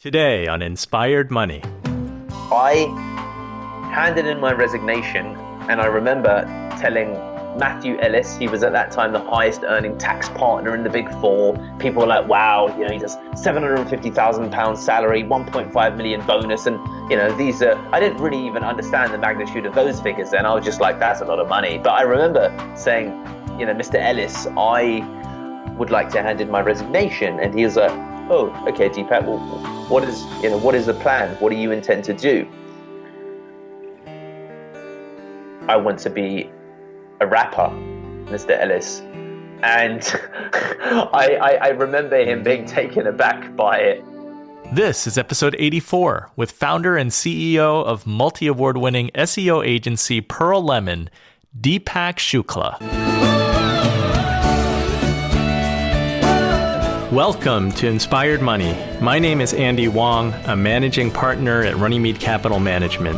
Today on Inspired Money. I handed in my resignation, and I remember telling Matthew Ellis, he was at that time the highest earning tax partner in the Big Four. People were like, wow, he does £750,000 salary, 1.5 million bonus. And, these are, I didn't really even understand the magnitude of those figures then. I was just like, that's a lot of money. But I remember saying, Mr. Ellis, I would like to hand in my resignation. And he was like, oh, okay, Deepak, well, what is the plan? What do you intend to do? I want to be a rapper, Mr. Ellis. And I remember him being taken aback by it. This is episode 84 with founder and CEO of multi-award-winning SEO agency Pearl Lemon, Deepak Shukla. Welcome to Inspired Money. My name is Andy Wong, a managing partner at Runnymede Capital Management.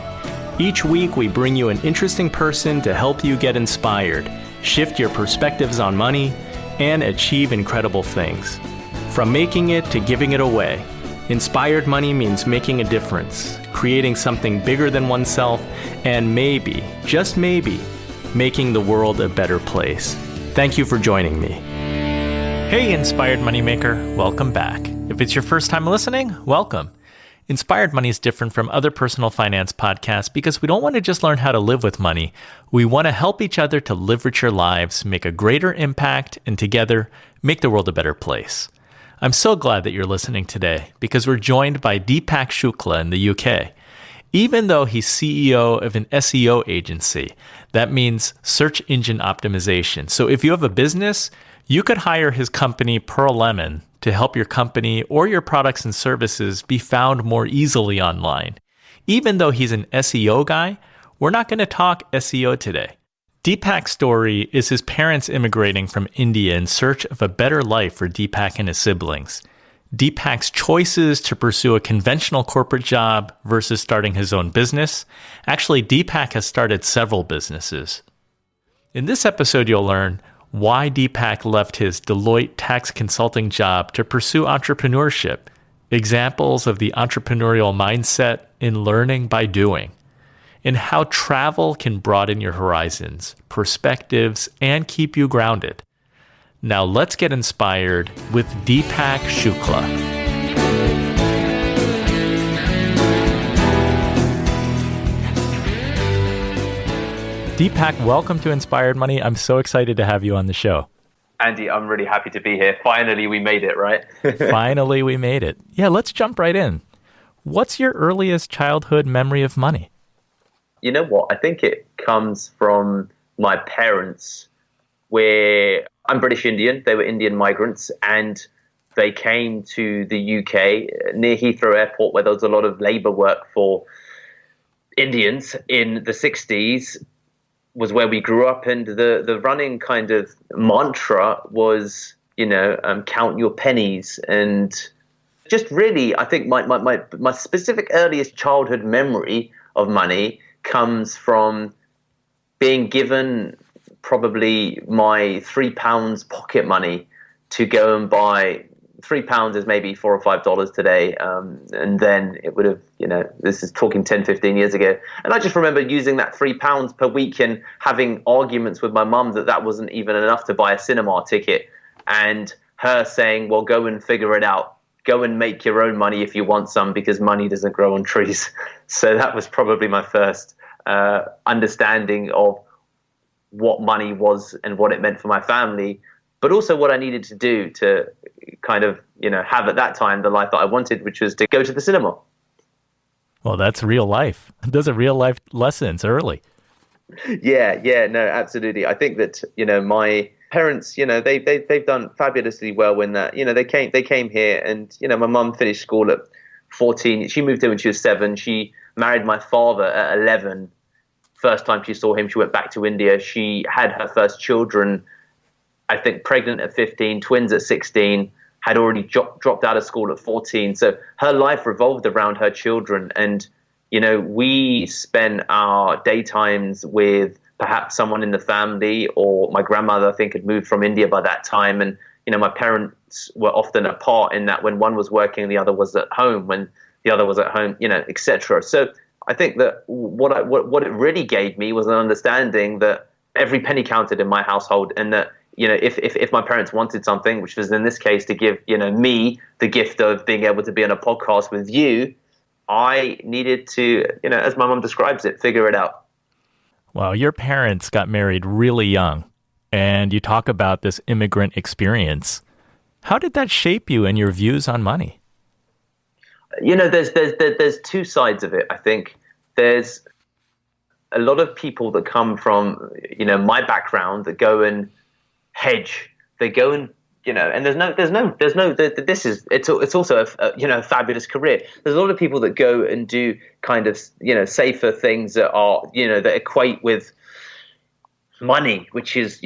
Each week, we bring you an interesting person to help you get inspired, shift your perspectives on money, and achieve incredible things. From making it to giving it away, Inspired Money means making a difference, creating something bigger than oneself, and maybe, just maybe, making the world a better place. Thank you for joining me. Hey, Inspired Moneymaker, welcome back. If it's your first time listening, welcome. Inspired Money is different from other personal finance podcasts because we don't want to just learn how to live with money. We want to help each other to live richer lives, make a greater impact, and together make the world a better place. I'm so glad that you're listening today because we're joined by Deepak Shukla in the UK. Even though he's CEO of an SEO agency, that means search engine optimization. So if you have a business, you could hire his company, Pearl Lemon, to help your company or your products and services be found more easily online. Even though he's an SEO guy, we're not going to talk SEO today. Deepak's story is his parents immigrating from India in search of a better life for Deepak and his siblings. Deepak's choices to pursue a conventional corporate job versus starting his own business. Actually, Deepak has started several businesses. In this episode, you'll learn why Deepak left his Deloitte tax consulting job to pursue entrepreneurship, examples of the entrepreneurial mindset in learning by doing, and how travel can broaden your horizons, perspectives, and keep you grounded. Now let's get inspired with Deepak Shukla. Deepak, welcome to Inspired Money. I'm so excited to have you on the show. Andy, I'm really happy to be here. Finally, we made it, right? Finally, we made it. Yeah, let's jump right in. What's your earliest childhood memory of money? You know what? I think it comes from my parents, where I'm British Indian. They were Indian migrants, and they came to the UK near Heathrow Airport, where there was a lot of labor work for Indians in the 60s. Was where we grew up, and the running kind of mantra was, count your pennies. And just really, I think my specific earliest childhood memory of money comes from being given probably my £3 pocket money to go and buy. £3 is maybe $4 or $5 today. And then it would have, this is talking 10, 15 years ago. And I just remember using that £3 per week and having arguments with my mum that wasn't even enough to buy a cinema ticket. And her saying, well, go and figure it out. Go and make your own money if you want some, because money doesn't grow on trees. So that was probably my first understanding of what money was and what it meant for my family, but also what I needed to do to kind of, have at that time the life that I wanted, which was to go to the cinema. Well, that's real life. Those are real life lessons early. Yeah, no, absolutely. I think that, my parents, they've done fabulously well in that, they came here, and, my mum finished school at 14. She moved here when she was 7. She married my father at 11. First time she saw him, she went back to India. She had her first children, I think, pregnant at 15, twins at 16, had already dropped out of school at 14. So her life revolved around her children. And, we spent our daytimes with perhaps someone in the family, or my grandmother, I think, had moved from India by that time. And, my parents were often apart in that when one was working, the other was at home, when the other was at home, etc. So I think that what it really gave me was an understanding that every penny counted in my household, and that if my parents wanted something, which was in this case to give me the gift of being able to be on a podcast with you, I needed to, as my mom describes it, figure it out. Well, your parents got married really young, and you talk about this immigrant experience. How did that shape you and your views on money? There's two sides of it. I think there's a lot of people that come from, my background that go and hedge. They go and, and it's also a fabulous career. There's a lot of people that go and do kind of, safer things that are, that equate with money, which is,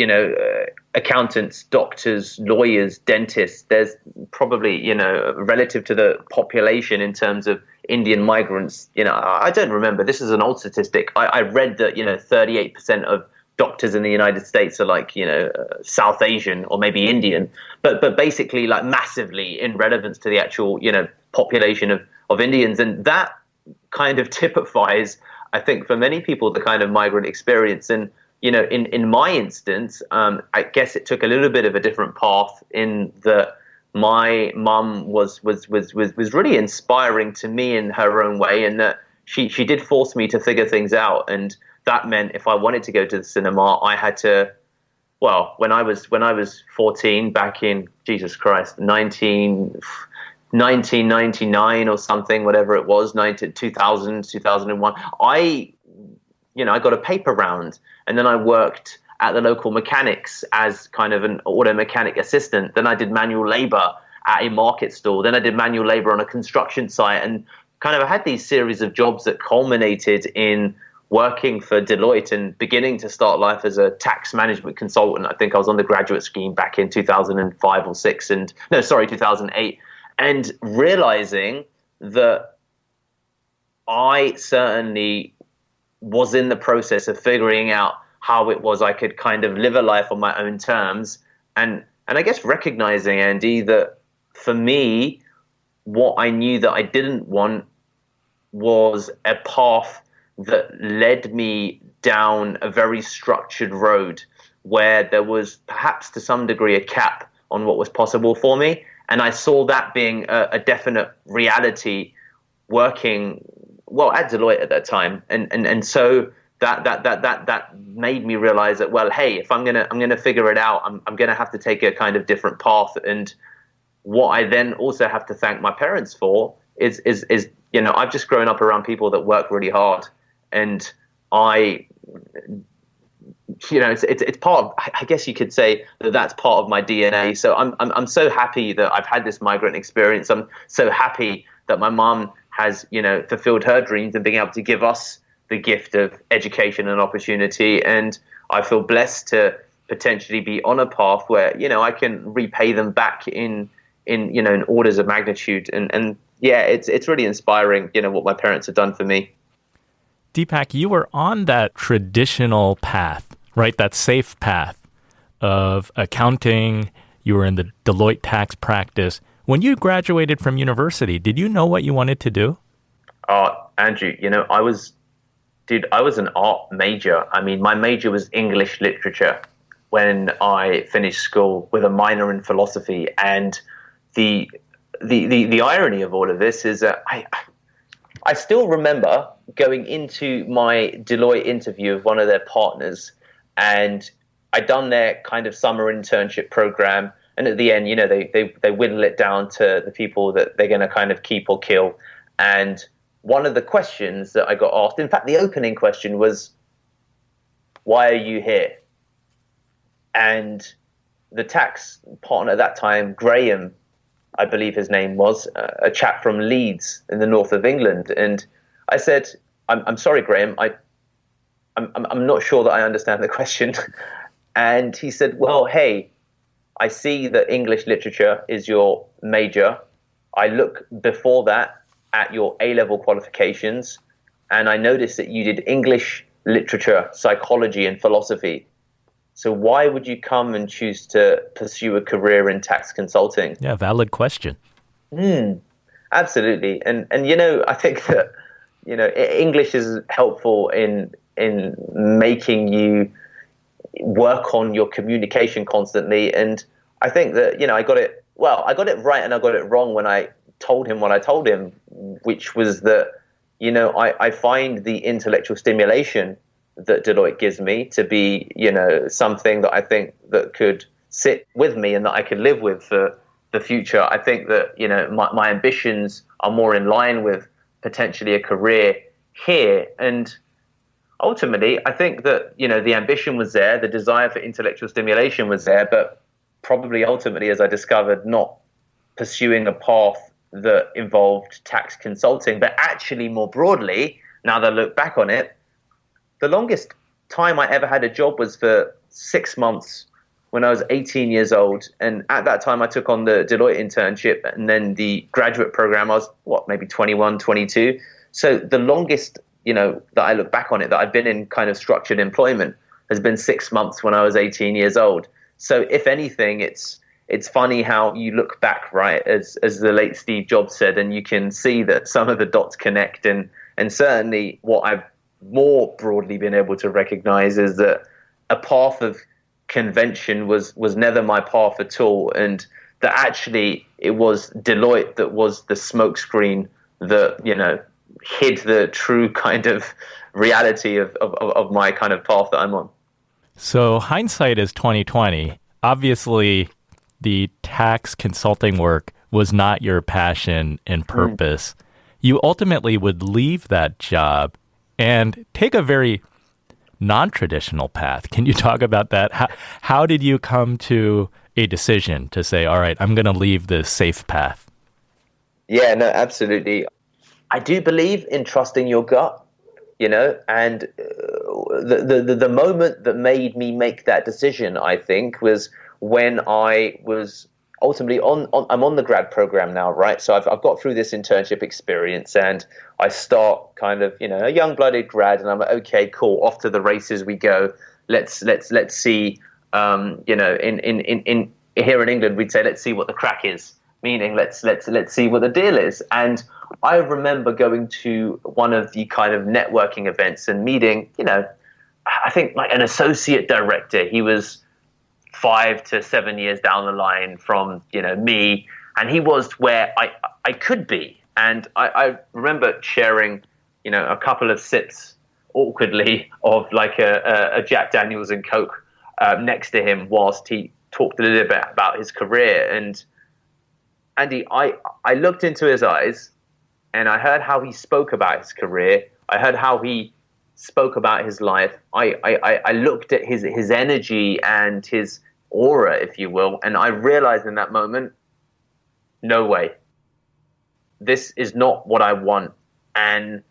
accountants, doctors, lawyers, dentists. There's probably, relative to the population in terms of Indian migrants, I don't remember. This is an old statistic. I read that, 38% of doctors in the United States are like, South Asian or maybe Indian, but basically like massively in relevance to the actual, population of Indians. And that kind of typifies, I think, for many people, the kind of migrant experience. And, in my instance, I guess it took a little bit of a different path in that my mum was really inspiring to me in her own way, and that she did force me to figure things out. And that meant if I wanted to go to the cinema, I had to, well, when I was 14, back in, Jesus Christ, 1999 or something, whatever it was, 2000, 2001, I got a paper round, and then I worked at the local mechanics as kind of an auto mechanic assistant. Then I did manual labor at a market stall. Then I did manual labor on a construction site, and kind of I had these series of jobs that culminated in working for Deloitte and beginning to start life as a tax management consultant. I think I was on the graduate scheme back in 2005 or 6 2008, and realizing that I certainly was in the process of figuring out how it was I could kind of live a life on my own terms. And I guess recognizing, Andy, that for me, what I knew that I didn't want was a path that led me down a very structured road where there was perhaps to some degree a cap on what was possible for me. And I saw that being a definite reality working, well, at Deloitte at that time. And so that made me realize that, well, hey, if I'm gonna figure it out, I'm gonna have to take a kind of different path. And what I then also have to thank my parents for is I've just grown up around people that work really hard, and it's part of, I guess you could say that's part of my DNA. So I'm so happy that I've had this migrant experience. I'm so happy that my mom has fulfilled her dreams and being able to give us the gift of education and opportunity. And I feel blessed to potentially be on a path where, I can repay them back in orders of magnitude. And yeah, it's really inspiring, what my parents have done for me. Deepak, you were on that traditional path, right? That safe path of accounting. You were in the Deloitte tax practice. When you graduated from university, did you know what you wanted to do? Andrew, I was an art major. I mean, my major was English literature when I finished school, with a minor in philosophy. And the irony of all of this is that I still remember going into my Deloitte interview with one of their partners, and I'd done their kind of summer internship program. And at the end, they whittle it down to the people that they're going to kind of keep or kill. And one of the questions that I got asked, in fact, the opening question was, why are you here? And the tax partner at that time, Graham, I believe his name was, a chap from Leeds in the north of England. And I said, I'm sorry, Graham, I'm not sure that I understand the question. And he said, well, hey, I see that English literature is your major. I look before that at your A-level qualifications, and I noticed that you did English literature, psychology, and philosophy. So why would you come and choose to pursue a career in tax consulting? Yeah, valid question. Absolutely. And I think that, English is helpful in making you work on your communication constantly. And I think that, I got it right and I got it wrong when I told him what I told him, which was that, I find the intellectual stimulation that Deloitte gives me to be, something that I think that could sit with me and that I could live with for the future. I think that, my ambitions are more in line with potentially a career here. And ultimately, I think that, the ambition was there, the desire for intellectual stimulation was there, but probably ultimately, as I discovered, not pursuing a path that involved tax consulting, but actually more broadly, now that I look back on it, the longest time I ever had a job was for 6 months when I was 18 years old. And at that time, I took on the Deloitte internship and then the graduate program. I was, maybe 21, 22. So the longest, that I look back on it, that I've been in kind of structured employment has been 6 months when I was 18 years old. So if anything, it's funny how you look back, right, as the late Steve Jobs said, and you can see that some of the dots connect. And certainly what I've more broadly been able to recognize is that a path of convention was never my path at all, and that actually it was Deloitte that was the smokescreen that hid the true kind of reality of my kind of path that I'm on. So hindsight is 2020. Obviously, the tax consulting work was not your passion and purpose. You ultimately would leave that job and take a very non-traditional path. Can you talk about that? How did you come to a decision to say, all right, I'm going to leave this safe path? Yeah, no, absolutely. I do believe in trusting your gut, and the moment that made me make that decision, I think, was when I was ultimately I'm on the grad program now, right? So I've got through this internship experience and I start kind of, a young-blooded grad, and I'm like, okay, cool, off to the races we go. Let's see, in here in England, we'd say, let's see what the crack is, meaning let's see what the deal is. And I remember going to one of the kind of networking events and meeting, I think like an associate director. He was 5 to 7 years down the line from, me, and he was where I could be. And I remember sharing, a couple of sips awkwardly of like a Jack Daniels and Coke next to him whilst he talked a little bit about his career. And Andy, I looked into his eyes and I heard how he spoke about his career. I heard how he spoke about his life. I looked at his energy and his aura, if you will, and I realized in that moment, no way. This is not what I want. And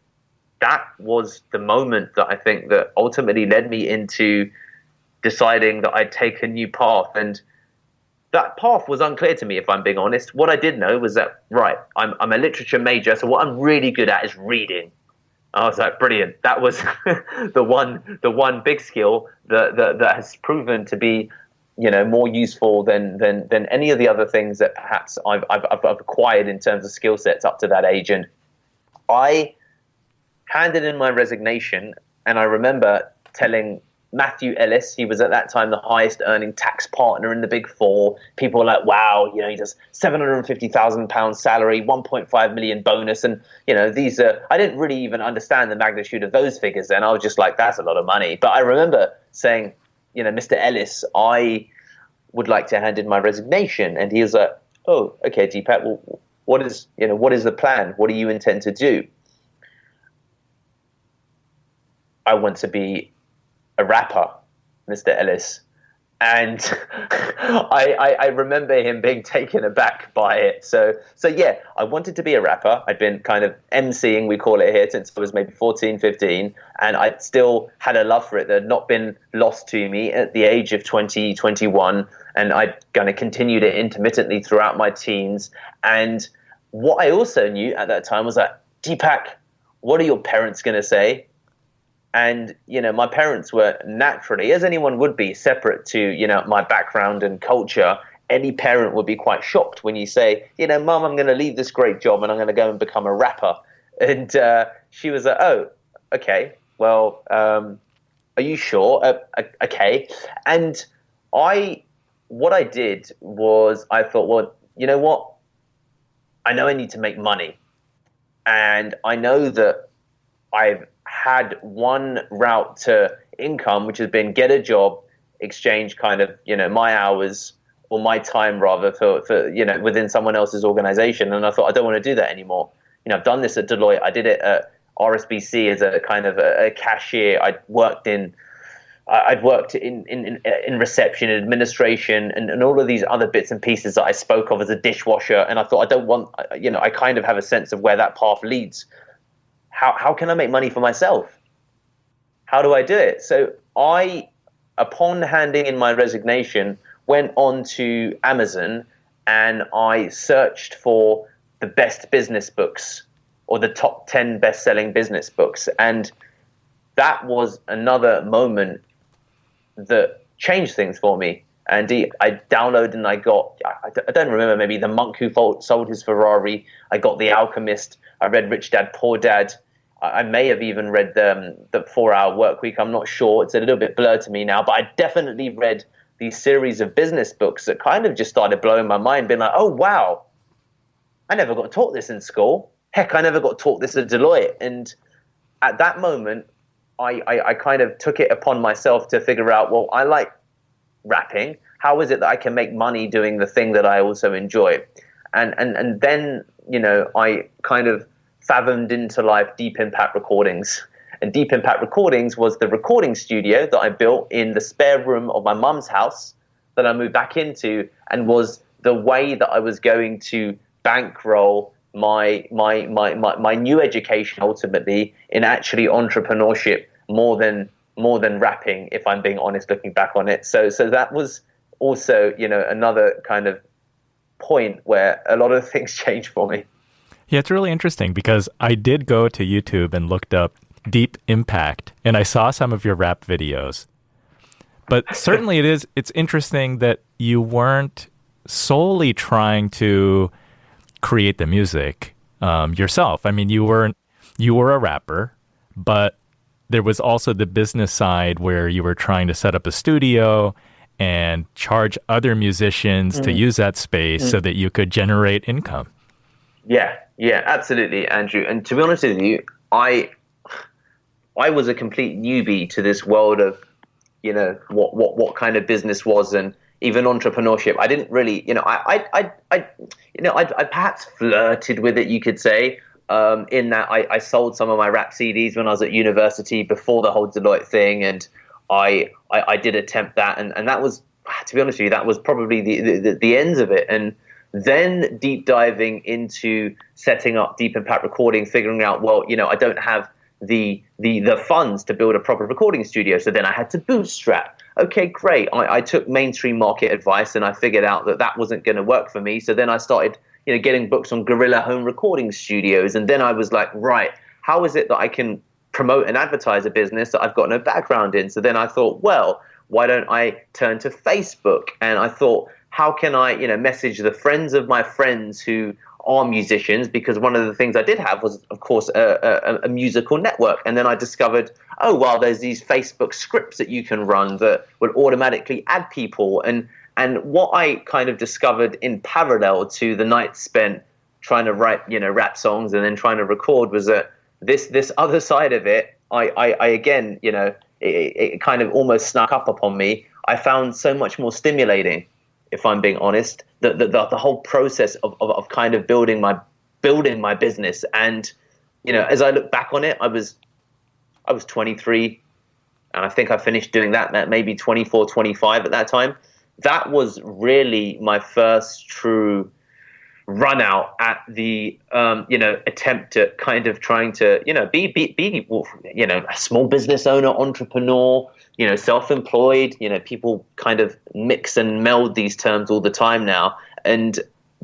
that was the moment that I think that ultimately led me into deciding that I'd take a new path. And that path was unclear to me, if I'm being honest. What I did know was that, right, I'm a literature major, so what I'm really good at is reading. I was like, brilliant. That was the one big skill that has proven to be, more useful than any of the other things that perhaps I've acquired in terms of skill sets up to that age. And I handed in my resignation, and I remember telling Matthew Ellis, he was at that time the highest earning tax partner in the Big Four. People were like, wow, he does £750,000 salary, 1.5 million bonus. And, these are, I didn't really even understand the magnitude of those figures then. I was just like, that's a lot of money. But I remember saying, Mr. Ellis, I would like to hand in my resignation. And he was like, oh, okay, Deepak, well, what is the plan? What do you intend to do? I want to be a rapper, Mr. Ellis. And I remember him being taken aback by it. So yeah, I wanted to be a rapper. I'd been kind of MCing, we call it here, since I was maybe 14, 15. And I still had a love for it that had not been lost to me at the age of 20, 21. And I'd kind of continued it intermittently throughout my teens. And what I also knew at that time was that, Deepak, what are your parents going to say? And, my parents were naturally, as anyone would be, separate to, my background and culture. Any parent would be quite shocked when you say, Mum, I'm going to leave this great job and I'm going to go and become a rapper. And she was like, oh, okay, well, are you sure? Okay. And what I did was I thought, well, you know what? I know I need to make money. And I know that I've had one route to income, which has been get a job, exchange kind of, my hours or my time rather for within someone else's organization. And I thought, I don't want to do that anymore. I've done this at Deloitte. I did it at RSBC as a kind of a cashier. I'd worked in reception, administration, and all of these other bits and pieces that I spoke of as a dishwasher. And I thought, I don't want, I kind of have a sense of where that path leads. How can I make money for myself? How do I do it? So upon handing in my resignation, went on to Amazon and I searched for the best business books or the top 10 best-selling business books. And that was another moment that changed things for me. And I downloaded and I don't remember, maybe The Monk Who Sold His Ferrari. I got The Alchemist. I read Rich Dad, Poor Dad. I may have even read the 4-Hour Workweek. I'm not sure. It's a little bit blurred to me now. But I definitely read these series of business books that kind of just started blowing my mind, being like, oh, wow, I never got taught this in school. Heck, I never got taught this at Deloitte. And at that moment, I kind of took it upon myself to figure out, well, I like rapping. How is it that I can make money doing the thing that I also enjoy? And then, I kind of fathomed into life Deep Impact Recordings. And Deep Impact Recordings was the recording studio that I built in the spare room of my mum's house that I moved back into, and was the way that I was going to bankroll my new education ultimately in actually entrepreneurship more than rapping, if I'm being honest, looking back on it. So that was also, another kind of point where a lot of things changed for me. Yeah, it's really interesting because I did go to YouTube and looked up Deep Impact and I saw some of your rap videos. But certainly it's interesting that you weren't solely trying to create the music yourself. I mean, you were a rapper, but there was also the business side where you were trying to set up a studio and charge other musicians to use that space so that you could generate income. Yeah, absolutely, Andrew. And to be honest with you, I was a complete newbie to this world of, what kind of business was, and even entrepreneurship. I didn't really, I perhaps flirted with it, you could say, in that I sold some of my rap CDs when I was at university before the whole Deloitte thing, and I did attempt that, and that was, to be honest with you, that was probably the ends of it. And then deep diving into setting up Deep Impact Recording, figuring out, well, I don't have the funds to build a proper recording studio, so then I had to bootstrap. Okay, great. I took mainstream market advice and I figured out that wasn't going to work for me. So then I started, getting books on guerrilla home recording studios. And then I was like, right, how is it that I can promote and advertise a business that I've got no background in? So then I thought, well, why don't I turn to Facebook? And I thought, how can I, message the friends of my friends who are musicians? Because one of the things I did have was, of course, a musical network. And then I discovered, oh, well, there's these Facebook scripts that you can run that will automatically add people. And what I kind of discovered in parallel to the nights spent trying to write, rap songs and then trying to record was that this other side of it, I again, it kind of almost snuck up upon me. I found so much more stimulating, if I'm being honest, the whole process of kind of building my business. And, as I look back on it, I was 23, and I think I finished doing that at maybe 24, 25 at that time. That was really my first true run out at the, attempt at kind of trying to, be a small business owner, entrepreneur, self-employed. People kind of mix and meld these terms all the time now. And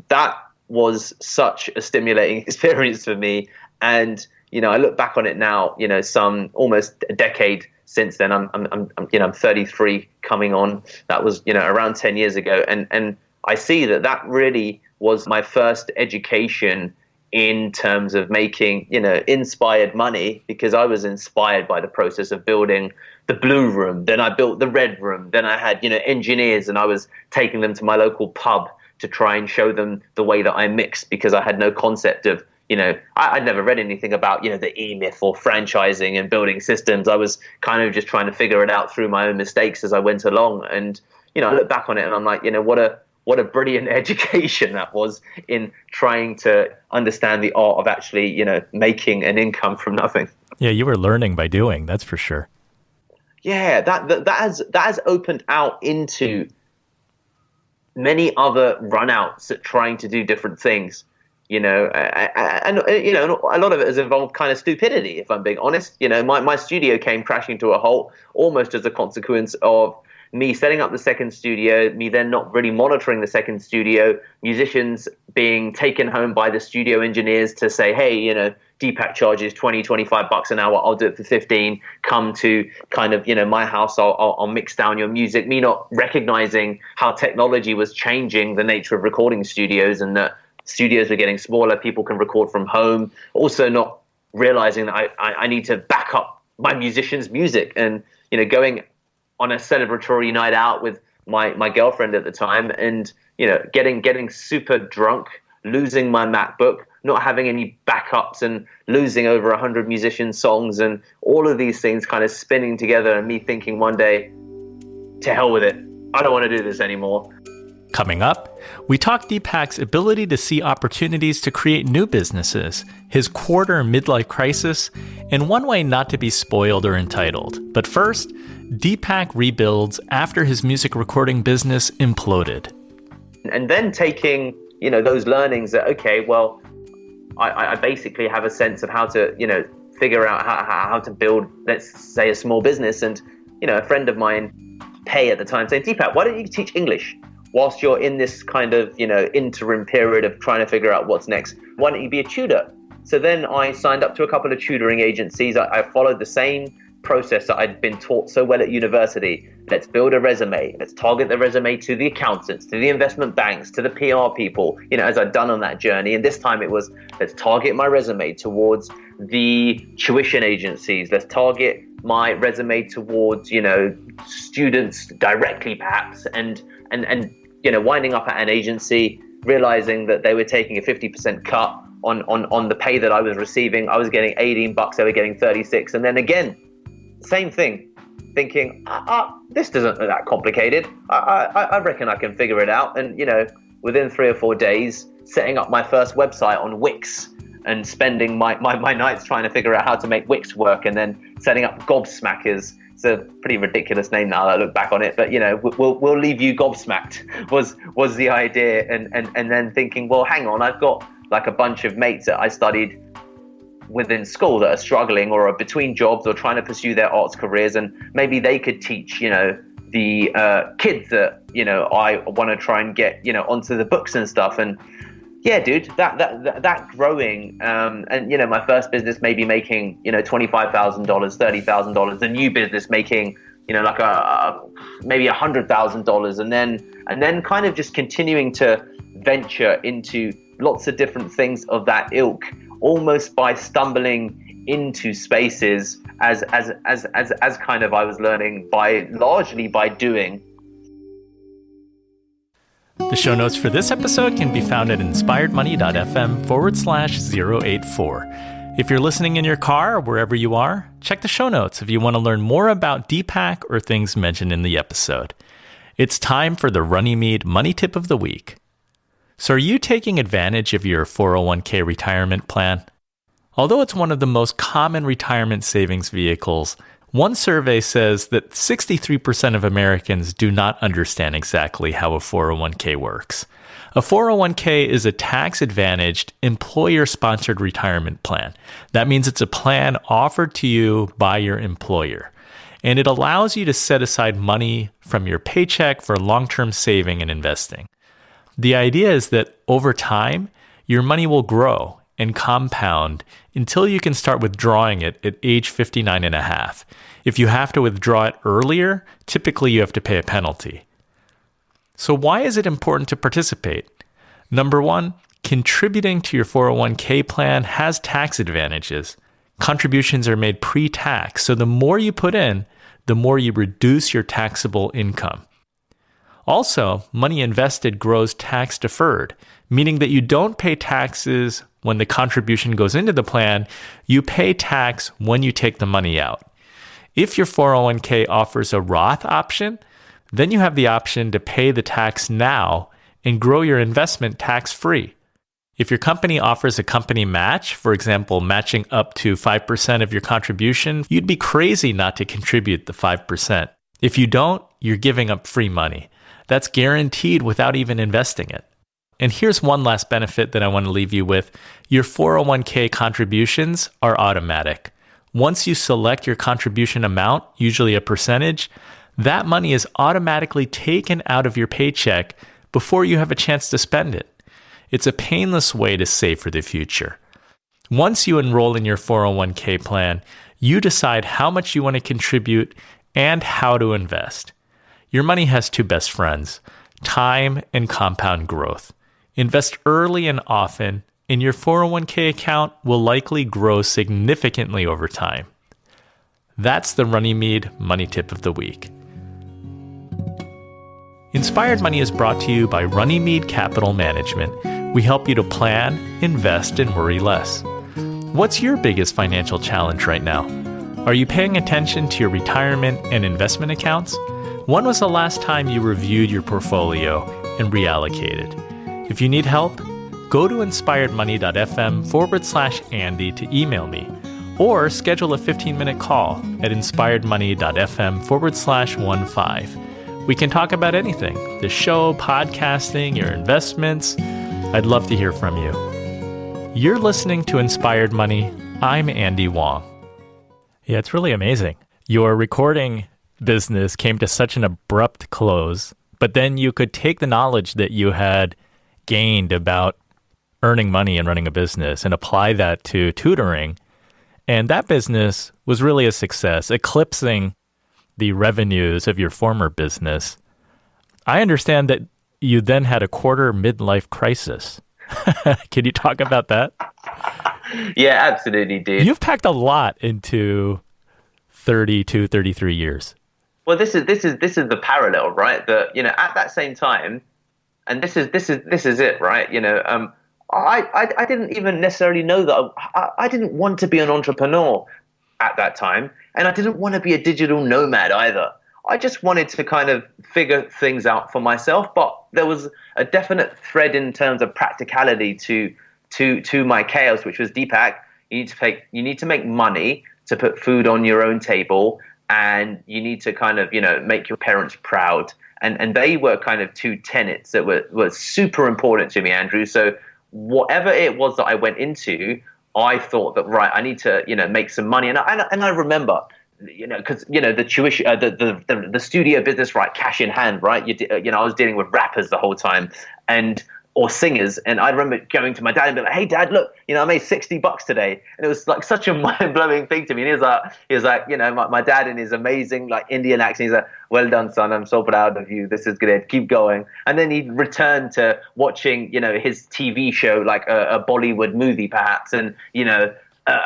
that was such a stimulating experience for me. And, I look back on it now, some almost a decade since then. I'm 33 coming on. That was, around 10 years ago. And I see that really was my first education in terms of making, inspired money, because I was inspired by the process of building the blue room. Then I built the red room. Then I had, engineers, and I was taking them to my local pub to try and show them the way that I mixed, because I had no concept of, I'd never read anything about, the E-Myth or franchising and building systems. I was kind of just trying to figure it out through my own mistakes as I went along. And, I look back on it and I'm like, what a brilliant education that was in trying to understand the art of actually, making an income from nothing. Yeah, you were learning by doing, that's for sure. Yeah, that has opened out into many other runouts at trying to do different things, and a lot of it has involved kind of stupidity, if I'm being honest. My studio came crashing to a halt almost as a consequence of me setting up the second studio, me then not really monitoring the second studio, musicians being taken home by the studio engineers to say, hey, Deepak charges $20-25 an hour, I'll do it for 15. Come to kind of, my house, I'll mix down your music. Me not recognizing how technology was changing the nature of recording studios, and that studios were getting smaller, people can record from home. Also not realizing that I need to back up my musicians' music, and, going on a celebratory night out with my girlfriend at the time, and, getting super drunk, losing my MacBook, not having any backups, and losing over 100 musician songs, and all of these things kind of spinning together, and me thinking one day, to hell with it, I don't want to do this anymore. Coming up, we talk Deepak's ability to see opportunities to create new businesses, his quarter midlife crisis, and one way not to be spoiled or entitled. But first, Deepak rebuilds after his music recording business imploded. And then taking, those learnings that, okay, well, I basically have a sense of how to, figure out how to build, let's say, a small business. And, a friend of mine, Pei at the time, said, Deepak, why don't you teach English whilst you're in this kind of, interim period of trying to figure out what's next? Why don't you be a tutor? So then I signed up to a couple of tutoring agencies. I followed the same process that I'd been taught so well at university. Let's build a resume. Let's target the resume to the accountants, to the investment banks, to the PR people, as I'd done on that journey. And this time it was, let's target my resume towards the tuition agencies. Let's target my resume towards, students directly perhaps. And winding up at an agency, realizing that they were taking a 50% cut on the pay that I was receiving. I was getting $18, they were getting 36. And then again, same thing, thinking, this doesn't look that complicated. I reckon I can figure it out. And, within 3 or 4 days, setting up my first website on Wix and spending my nights trying to figure out how to make Wix work, and then setting up Gobsmackers. It's a pretty ridiculous name now that I look back on it, but, we'll leave you gobsmacked was the idea. And then thinking, well, hang on, I've got like a bunch of mates that I studied within school that are struggling or are between jobs or trying to pursue their arts careers, and maybe they could teach, the kids that, I want to try and get, onto the books and stuff. And yeah, dude, that growing, and, my first business maybe making, $25,000, $30,000, a new business making, like maybe $100,000, and then kind of just continuing to venture into lots of different things of that ilk, almost by stumbling into spaces as kind of I was learning largely by doing. The show notes for this episode can be found at inspiredmoney.fm/084. If you're listening in your car or wherever you are, check the show notes if you want to learn more about Deepak or things mentioned in the episode. It's time for the Runnymede Money Tip of the Week. So are you taking advantage of your 401k retirement plan? Although it's one of the most common retirement savings vehicles, one survey says that 63% of Americans do not understand exactly how a 401k works. A 401k is a tax-advantaged, employer-sponsored retirement plan. That means it's a plan offered to you by your employer, and it allows you to set aside money from your paycheck for long-term saving and investing. The idea is that over time, your money will grow and compound until you can start withdrawing it at age 59 and a half. If you have to withdraw it earlier, typically you have to pay a penalty. So why is it important to participate? Number one, contributing to your 401k plan has tax advantages. Contributions are made pre-tax, so the more you put in, the more you reduce your taxable income. Also, money invested grows tax deferred, meaning that you don't pay taxes when the contribution goes into the plan, you pay tax when you take the money out. If your 401k offers a Roth option, then you have the option to pay the tax now and grow your investment tax-free. If your company offers a company match, for example, matching up to 5% of your contribution, you'd be crazy not to contribute the 5%. If you don't, you're giving up free money. That's guaranteed without even investing it. And here's one last benefit that I want to leave you with. Your 401k contributions are automatic. Once you select your contribution amount, usually a percentage, that money is automatically taken out of your paycheck before you have a chance to spend it. It's a painless way to save for the future. Once you enroll in your 401k plan, you decide how much you want to contribute and how to invest. Your money has two best friends, time and compound growth. Invest early and often, and your 401k account will likely grow significantly over time. That's the Runnymede Money Tip of the Week. Inspired Money is brought to you by Runnymede Capital Management. We help you to plan, invest, and worry less. What's your biggest financial challenge right now? Are you paying attention to your retirement and investment accounts? When was the last time you reviewed your portfolio and reallocated? If you need help, go to inspiredmoney.fm/Andy to email me, or schedule a 15-minute call at inspiredmoney.fm/15. We can talk about anything, the show, podcasting, your investments. I'd love to hear from you. You're listening to Inspired Money. I'm Andy Wong. Yeah, it's really amazing. Your recording business came to such an abrupt close, but then you could take the knowledge that you had gained about earning money and running a business and apply that to tutoring. And that business was really a success, eclipsing the revenues of your former business. I understand that you then had a quarter midlife crisis. Can you talk about that? Yeah, absolutely, dude. You've packed a lot into 32, 33 years. Well, this is the parallel, right? That, at that same time, and this is it, right? I didn't even necessarily know that I didn't want to be an entrepreneur at that time, and I didn't want to be a digital nomad either. I just wanted to kind of figure things out for myself, but there was a definite thread in terms of practicality to my chaos, which was Deepak. You need to make money to put food on your own table, and you need to kind of make your parents proud, and they were kind of two tenets that were super important to me, Andrew. So whatever it was that I went into, I thought that, right, I need to make some money, and I remember, because the tuition, the studio business, right, cash in hand, right. I was dealing with rappers the whole time, or singers, and I remember going to my dad and being like, "Hey, Dad, look, I made $60 today," and it was like such a mind blowing thing to me. And he was like, my dad in his amazing like Indian accent, he's like, "Well done, son. I'm so proud of you. This is great. Keep going." And then he'd return to watching, his TV show, like a Bollywood movie, perhaps, and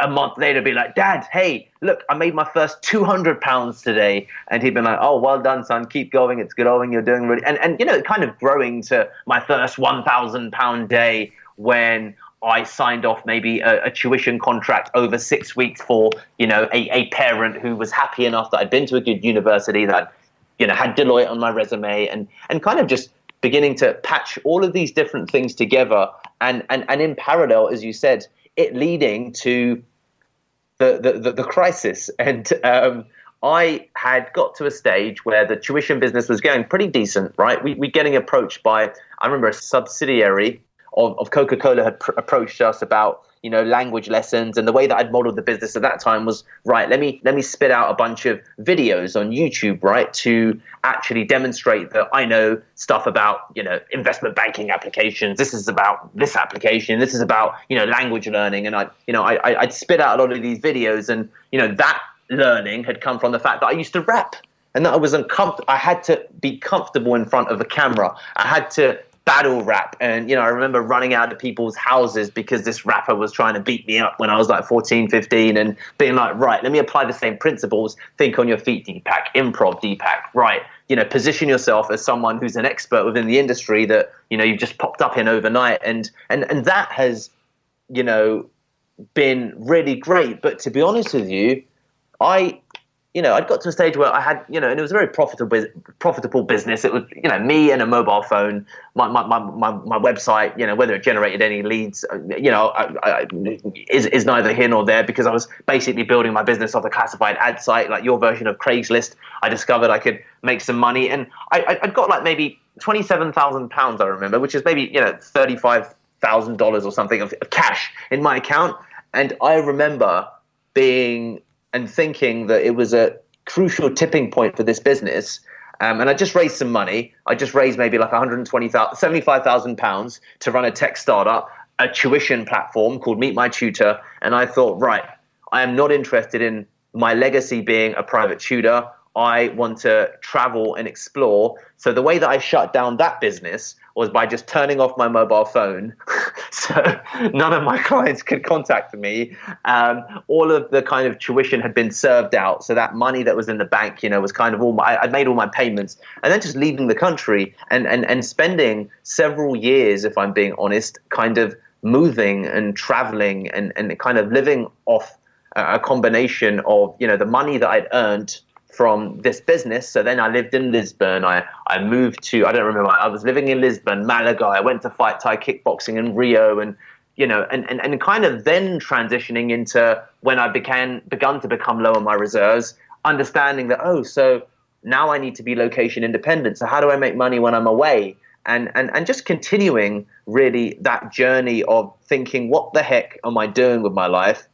a month later be like, "Dad, hey, look, I made my first £200 today." And he'd been like, "Oh, well done, son. Keep going. It's growing. You're doing really," and kind of growing to my first £1,000 day when I signed off maybe a tuition contract over 6 weeks for, a parent who was happy enough that I'd been to a good university, that had Deloitte on my resume, and kind of just beginning to patch all of these different things together. And in parallel, as you said, it leading to the crisis. And I had got to a stage where the tuition business was going pretty decent, right? We getting approached by, I remember, a subsidiary of Coca-Cola had approached us about, language lessons, and the way that I'd modeled the business at that time was, right, let me spit out a bunch of videos on YouTube, right, to actually demonstrate that I know stuff about, investment banking applications. This is about this application. This is about, language learning. And I'd spit out a lot of these videos, and, that learning had come from the fact that I used to rap, and that I was uncomfortable. I had to be comfortable in front of a camera. I had to battle rap. And, I remember running out of people's houses because this rapper was trying to beat me up when I was like 14, 15, and being like, right, let me apply the same principles. Think on your feet, Deepak. Improv, Deepak. Right. Position yourself as someone who's an expert within the industry that, you've just popped up in overnight. And that has, been really great. But to be honest with you, I'd got to a stage where I had, and it was a very profitable business. It was, me and a mobile phone, my website, whether it generated any leads, is neither here nor there, because I was basically building my business off a classified ad site, like your version of Craigslist. I discovered I could make some money, and I'd got like maybe £27,000, I remember, which is maybe, $35,000 or something of cash in my account. And I remember being and thinking that it was a crucial tipping point for this business. And I just raised some money. I just raised maybe like £75,000 to run a tech startup, a tuition platform called Meet My Tutor. And I thought, right, I am not interested in my legacy being a private tutor. I want to travel and explore. So the way that I shut down that business was by just turning off my mobile phone. So none of my clients could contact me. All of the kind of tuition had been served out. So that money that was in the bank, was kind of I'd made all my payments, and then just leaving the country and spending several years, if I'm being honest, kind of moving and traveling and kind of living off a combination of, the money that I'd earned from this business. So then I lived in Lisbon. I moved to, I don't remember, I was living in Lisbon, Malaga. I went to fight Thai kickboxing in Rio, and kind of then transitioning into when I begun to become low on my reserves, understanding that, so now I need to be location independent. So how do I make money when I'm away? And just continuing really that journey of thinking, what the heck am I doing with my life?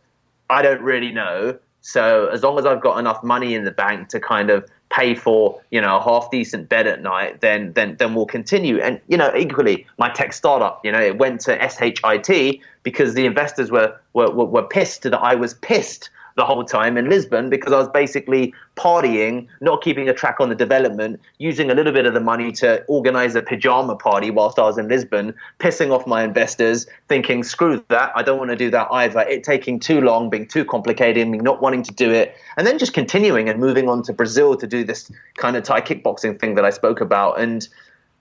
I don't really know. So as long as I've got enough money in the bank to kind of pay for, a half decent bed at night, then we'll continue. And, equally, my tech startup, it went to SHIT because the investors were pissed that I was pissed the whole time in Lisbon, because I was basically partying, not keeping a track on the development, using a little bit of the money to organize a pajama party whilst I was in Lisbon, pissing off my investors, thinking, screw that, I don't want to do that either, it taking too long, being too complicated, me not wanting to do it, and then just continuing and moving on to Brazil to do this kind of Thai kickboxing thing that I spoke about. And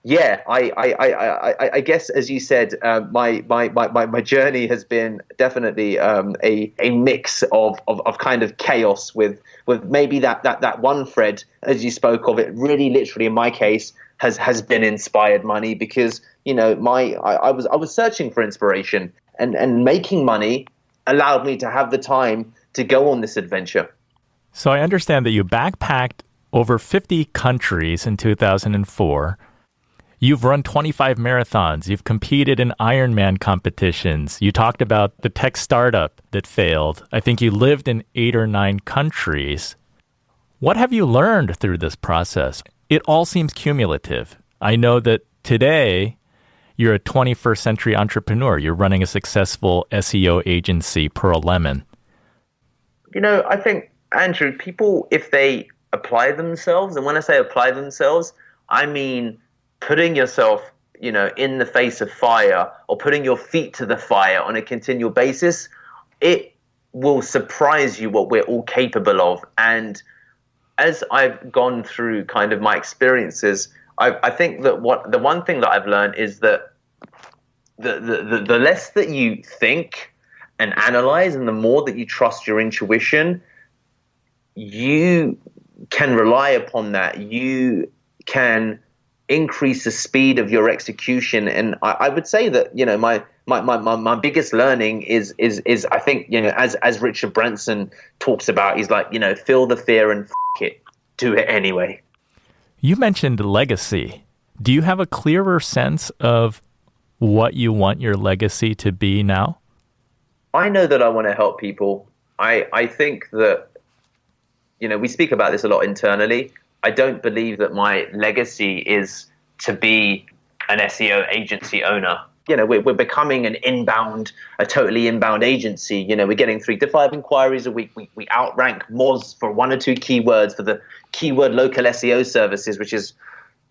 yeah, I guess, as you said, my journey has been definitely a mix of kind of chaos with maybe that one thread, as you spoke of it, really literally in my case has been inspired money, because I was searching for inspiration, and making money allowed me to have the time to go on this adventure. So I understand that you backpacked over 50 countries in 2004. You've run 25 marathons. You've competed in Ironman competitions. You talked about the tech startup that failed. I think you lived in 8 or 9 countries. What have you learned through this process? It all seems cumulative. I know that today you're a 21st century entrepreneur. You're running a successful SEO agency, Pearl Lemon. I think, Andrew, people, if they apply themselves, and when I say apply themselves, I mean putting yourself, in the face of fire, or putting your feet to the fire on a continual basis, it will surprise you what we're all capable of. And as I've gone through kind of my experiences, I think that the one thing that I've learned is that the less that you think and analyze, and the more that you trust your intuition, you can rely upon that. You can increase the speed of your execution. And I would say that, my biggest learning is I think, as Richard Branson talks about, he's like, feel the fear and it, do it anyway. You mentioned legacy. Do you have a clearer sense of what you want your legacy to be now? I know that I want to help people. I think that, we speak about this a lot internally. I don't believe that my legacy is to be an SEO agency owner. We're becoming a totally inbound agency. We're getting 3 to 5 inquiries a week. We outrank Moz for 1 or 2 keywords for the keyword local SEO services, which is,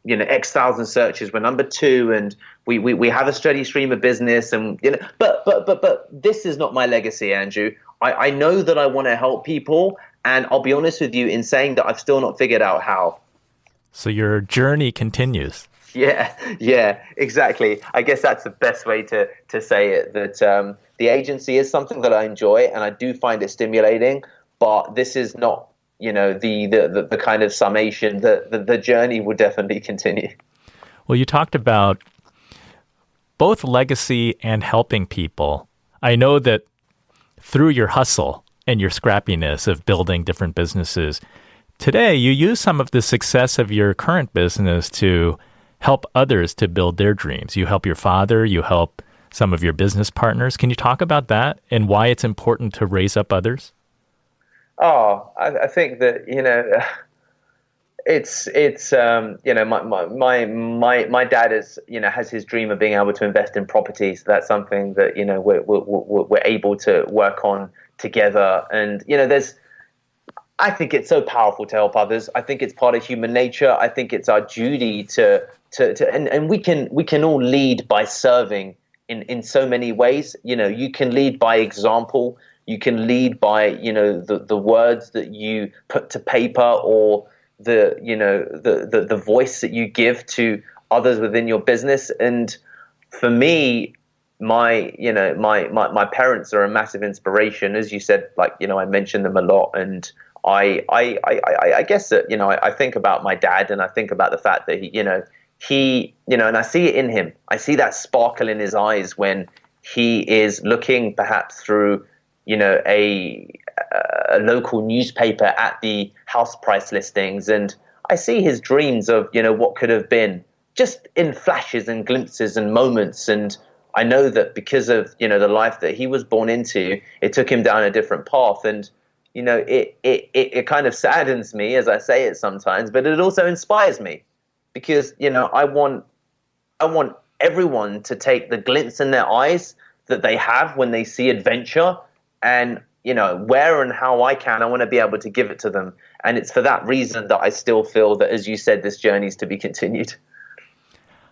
X thousand searches. We're number 2, and we have a steady stream of business. And but this is not my legacy, Andrew. I know that I want to help people, and I'll be honest with you in saying that I've still not figured out how. So your journey continues. Yeah, exactly. I guess that's the best way to say it, that the agency is something that I enjoy and I do find it stimulating, but this is not, the kind of summation. The journey will definitely continue. Well, you talked about both legacy and helping people. I know that through your hustle and your scrappiness of building different businesses, today you use some of the success of your current business to help others to build their dreams. You help your father, you help some of your business partners. Can you talk about that and why it's important to raise up others? Oh, I think that, my dad is, has his dream of being able to invest in properties. That's something that, we're able to work on together. And, I think it's so powerful to help others. I think it's part of human nature. I think it's our duty and we can all lead by serving in so many ways. You can lead by example. You can lead by, the words that you put to paper, or the voice that you give to others within your business. And for me, my parents are a massive inspiration. As you said, I mention them a lot, and I guess that, I think about my dad, and I think about the fact that he, and I see it in him. I see that sparkle in his eyes when he is looking perhaps through, a local newspaper at the house price listings, and I see his dreams of, what could have been, just in flashes and glimpses and moments. And I know that because of, the life that he was born into, it took him down a different path. And it kind of saddens me as I say it sometimes, but it also inspires me, because I want everyone to take the glints in their eyes that they have when they see adventure, and where and how I want to be able to give it to them. And it's for that reason that I still feel that, as you said, this journey is to be continued.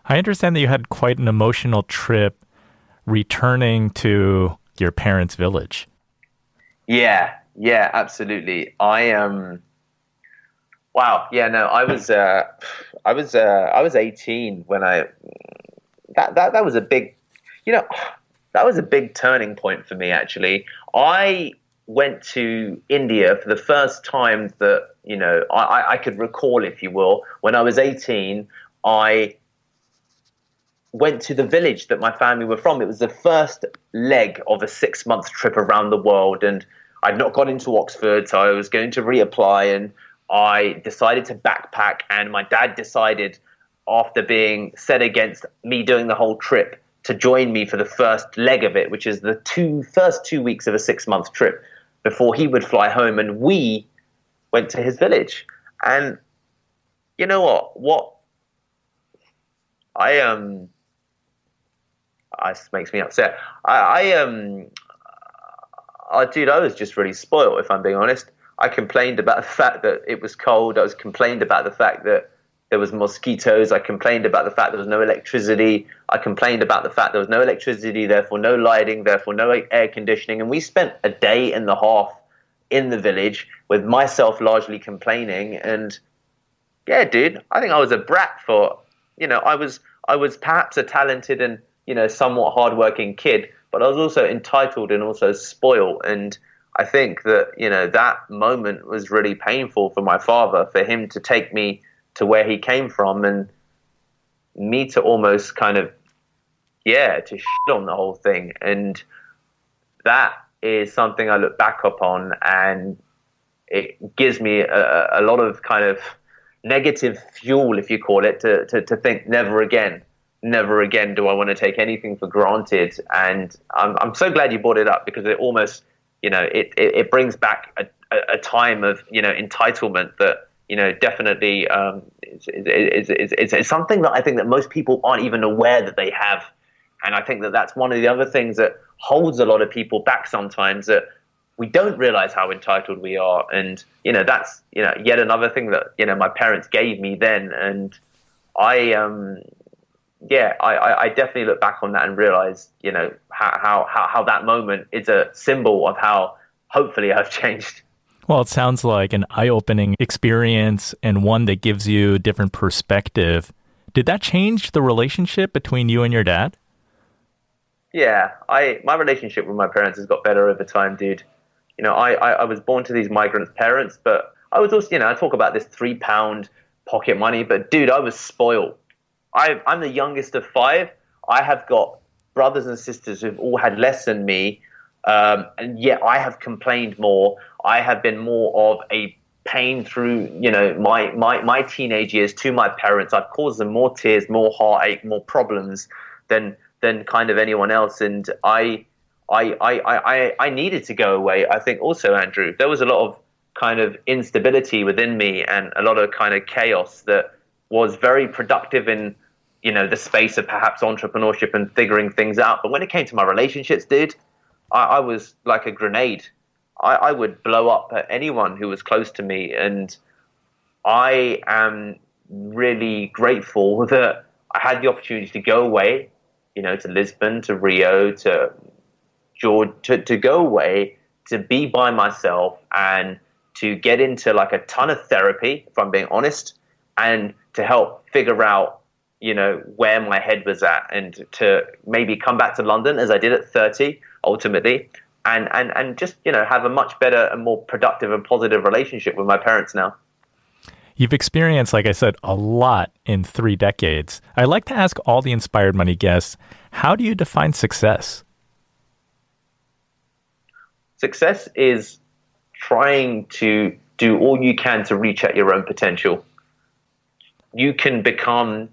I understand that you had quite an emotional trip returning to your parents' village. Yeah, absolutely. Wow. Yeah, no, I was 18 when that was a big, that was a big turning point for me, actually. I went to India for the first time that, I could recall, if you will. When I was 18, I went to the village that my family were from. It was the first leg of a 6-month trip around the world, and I'd not got into Oxford, so I was going to reapply, and I decided to backpack, and my dad decided, after being set against me doing the whole trip, to join me for the first leg of it, which is the first 2 weeks of a 6-month trip, before he would fly home. And we went to his village. And you know what this makes me upset. Dude, I was just really spoiled, if I'm being honest. I complained about the fact that it was cold. I complained about the fact that there was mosquitoes. I complained about the fact there was no electricity. I complained about the fact there was no electricity, therefore no lighting, therefore no air conditioning. And we spent a day and a half in the village with myself largely complaining. And yeah, dude, I think I was a brat for, I was perhaps a talented and, somewhat hardworking kid, but I was also entitled and also spoiled. And I think that, that moment was really painful for my father, for him to take me to where he came from, and me to almost kind of, to shit on the whole thing. And that is something I look back upon, and it gives me a lot of kind of negative fuel, if you call it, to think never again. never again do I want to take anything for granted. And I'm so glad you brought it up, because it almost, it brings back a time of, entitlement that, definitely it's something that I think that most people aren't even aware that they have. And I think that that's one of the other things that holds a lot of people back sometimes, that we don't realize how entitled we are. And, that's, yet another thing that, my parents gave me then. And I definitely look back on that and realize, how that moment is a symbol of how hopefully I've changed. Well, it sounds like an eye-opening experience and one that gives you a different perspective. Did that change the relationship between you and your dad? Yeah, my relationship with my parents has got better over time, dude. I was born to these migrant parents, but I was also, I talk about this £3 pocket money, but dude, I was spoiled. I'm the youngest of 5. I have got brothers and sisters who've all had less than me, and yet I have complained more. I have been more of a pain through, my teenage years to my parents. I've caused them more tears, more heartache, more problems than kind of anyone else. And I needed to go away. I think also, Andrew, there was a lot of kind of instability within me and a lot of kind of chaos that was very productive in, the space of perhaps entrepreneurship and figuring things out. But when it came to my relationships, dude, I was like a grenade. I would blow up at anyone who was close to me. And I am really grateful that I had the opportunity to go away, to Lisbon, to Rio, to Georgia, to go away, to be by myself and to get into like a ton of therapy, if I'm being honest, and to help figure out, where my head was at, and to maybe come back to London as I did at 30, ultimately, and just, have a much better and more productive and positive relationship with my parents now. You've experienced, like I said, a lot in 3 decades. I like to ask all the Inspired Money guests, how do you define success? Success is trying to do all you can to reach at your own potential. You can become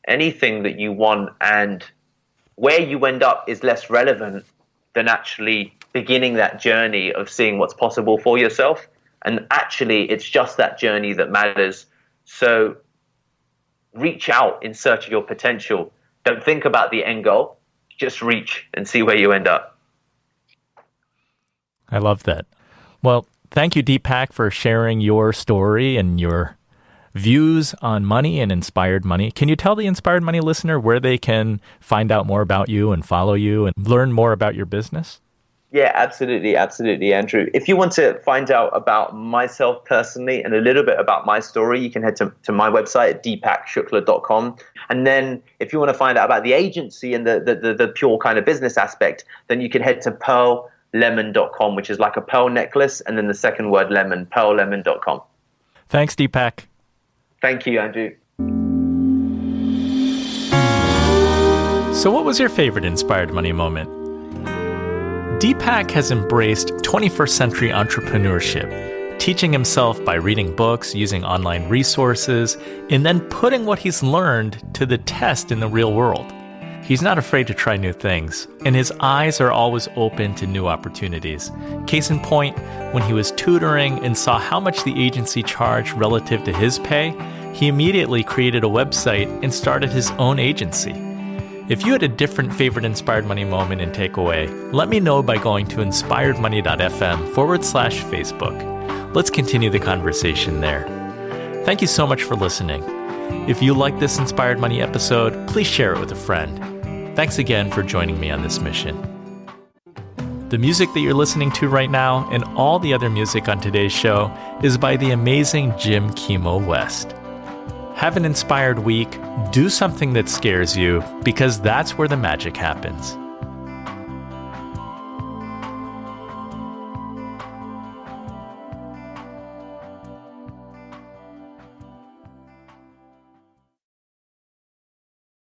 anything that you want, and where you end up is less relevant than actually beginning that journey of seeing what's possible for yourself. And actually, it's just that journey that matters. So reach out in search of your potential. Don't think about the end goal. Just reach and see where you end up. I love that. Well, thank you, Deepak, for sharing your story and your views on money and Inspired Money. Can you tell the Inspired Money listener where they can find out more about you and follow you and learn more about your business? Yeah, absolutely. Absolutely, Andrew. If you want to find out about myself personally and a little bit about my story, you can head to my website at deepakshukla.com. And then if you want to find out about the agency and the pure kind of business aspect, then you can head to pearllemon.com, which is like a pearl necklace, and then the second word lemon, pearllemon.com. Thanks, Deepak. Thank you, Andrew. So what was your favorite Inspired Money moment? Deepak has embraced 21st century entrepreneurship, teaching himself by reading books, using online resources, and then putting what he's learned to the test in the real world. He's not afraid to try new things, and his eyes are always open to new opportunities. Case in point, when he was tutoring and saw how much the agency charged relative to his pay, he immediately created a website and started his own agency. If you had a different favorite Inspired Money moment and takeaway, let me know by going to inspiredmoney.fm/Facebook. Let's continue the conversation there. Thank you so much for listening. If you like this Inspired Money episode, please share it with a friend. Thanks again for joining me on this mission. The music that you're listening to right now and all the other music on today's show is by the amazing Jim Kimo West. Have an inspired week. Do something that scares you, because that's where the magic happens.